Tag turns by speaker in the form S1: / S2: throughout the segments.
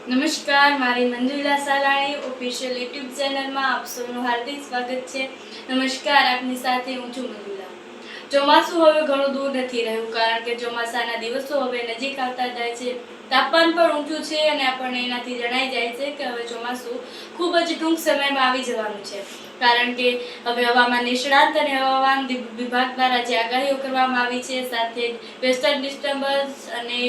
S1: નમસ્કાર, મારી Manjula Salani official YouTube ચેનલમાં આપ સૌનું હાર્દિક સ્વાગત છે. નમસ્કાર, આપની સાથે હું છું મંજુલા. ચોમાસું હવે ઘણું દૂર નથી રહ્યું, કારણ કે ચોમાસાના દિવસો હવે નજીક આવતા જાય છે. તાપમાન પણ ઊંચું છે અને આપણને એનાથી જણાઈ જાય છે કે હવે ચોમાસું ખૂબ જ ટૂંક સમયમાં આવી જવાનું છે. કારણ કે હવે હવામાન નિષ્ણાત અને હવામાન વિભાગ દ્વારા જે આગાહીઓ કરવામાં આવી છે, સાથે વેસ્ટર્ન ડિસ્ટર્બન્સ અને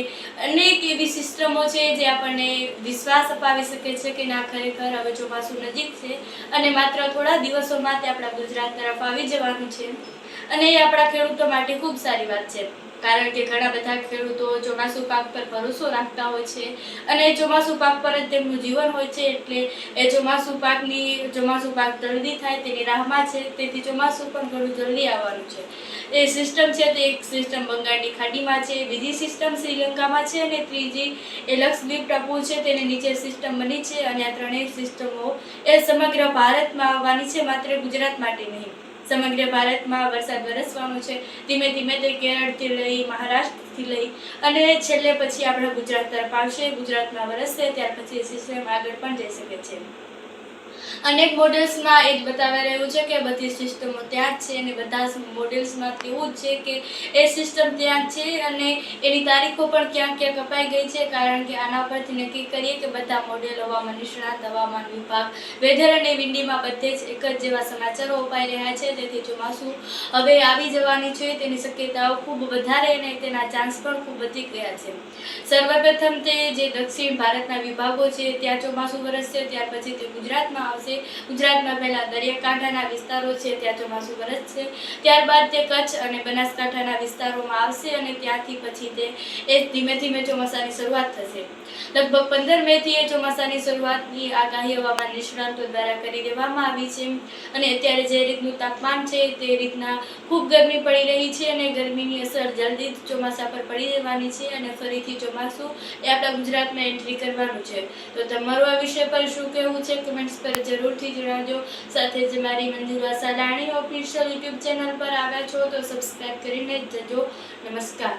S1: અનેક એવી સિસ્ટમો છે જે આપણને વિશ્વાસ અપાવી શકે છે કે ના, ખરેખર હવે ચોમાસું નજીક છે અને માત્ર થોડા દિવસોમાં તે આપણા ગુજરાત તરફ આવી જવાનું છે. અને એ આપણા ખેડૂતો માટે ખૂબ સારી વાત છે, કારણ કે ઘણા બધા ખેડૂતો ચોમાસુ પાક પર ભરોસો રાખતા હોય છે અને ચોમાસુ પાક પર જ તેમનું જીવન હોય છે. એટલે એ ચોમાસુ પાક જલ્દી થાય તેની રાહમાં છે. તેથી ચોમાસું પણ ઘણું જલ્દી આવવાનું છે. એ સિસ્ટમ છે તે એક સિસ્ટમ બંગાળની ખાડીમાં છે, બીજી સિસ્ટમ શ્રીલંકામાં છે અને ત્રીજી એ લક્ષદ્વીપ ટાપુ છે તેની નીચે સિસ્ટમ બની છે. અને આ ત્રણેય સિસ્ટમો એ સમગ્ર ભારતમાં આવવાની છે, માત્ર ગુજરાત માટે નહીં. સમગ્ર ભારતમાં વરસાદ વરસવાનો છે. ધીમે ધીમે તે કેરળથી લઈ મહારાષ્ટ્રથી લઈ અને છેલ્લે પછી આપણા ગુજરાત તરફ આવશે. ગુજરાતમાં વરસશે, ત્યાર પછી સિસ્ટમ આગળ પણ જઈ શકે છે. અનેક મોડેલ્સમાં એ જ બતાવી રહ્યું છે કે બધી સિસ્ટમો ત્યાં જ છે અને બધા મોડેલ્સમાં તેવું જ છે કે એ સિસ્ટમ ત્યાં જ છે અને એની તારીખો પણ ક્યાંક ક્યાંક અપાઈ ગઈ છે. કારણ કે આના પરથી નક્કી કરીએ કે બધા મોડેલ, હવામાન નિષ્ણાત, હવામાન વિભાગ, વેધર અને વિંડીમાં બધે જ એક જ જેવા સમાચારો અપાઈ રહ્યા છે. તેથી ચોમાસું હવે આવી જવાની છે તેની શક્યતાઓ ખૂબ વધારે અને તેના ચાન્સ પણ ખૂબ વધી ગયા છે. સર્વપ્રથમ તે જે દક્ષિણ ભારતના વિભાગો છે ત્યાં ચોમાસું વરસશે, ત્યાર પછી તે ગુજરાતમાં આવશે. ગુજરાતમાં પહેલા દરિયાકાંઠાના વિસ્તારો છે ત્યાં ચોમાસું વરસશે, ત્યારબાદ તે કચ્છ અને બનાસકાંઠાના વિસ્તારોમાં આવશે અને ત્યાંથી પછી તે ધીમે ધીમે ચોમાસાની શરૂઆત થશે. લગભગ 15 મેથી એ ચોમાસાની શરૂઆતની આગાહી હવામાન નિષ્ણાતો દ્વારા કરી દેવામાં આવી છે. અને અત્યારે જે રીતનું તાપમાન છે તે રીતના ખૂબ ગરમી પડી રહી છે અને ગરમીની અસર જલ્દી જ ચોમાસા પર પડી રહેવાની છે અને ફરીથી ચોમાસું એ આપણા ગુજરાતમાં એન્ટ્રી કરવાનું છે. તો તમારું આ વિષય પર શું કહેવું છે, કમેન્ટ્સ પર જરૂરથી જણાવજો. સાથે જ મારી Manjula Salani official YouTube channel પર આવ્યા છો તો સબસ્ક્રાઇબ કરીને જજો. નમસ્કાર.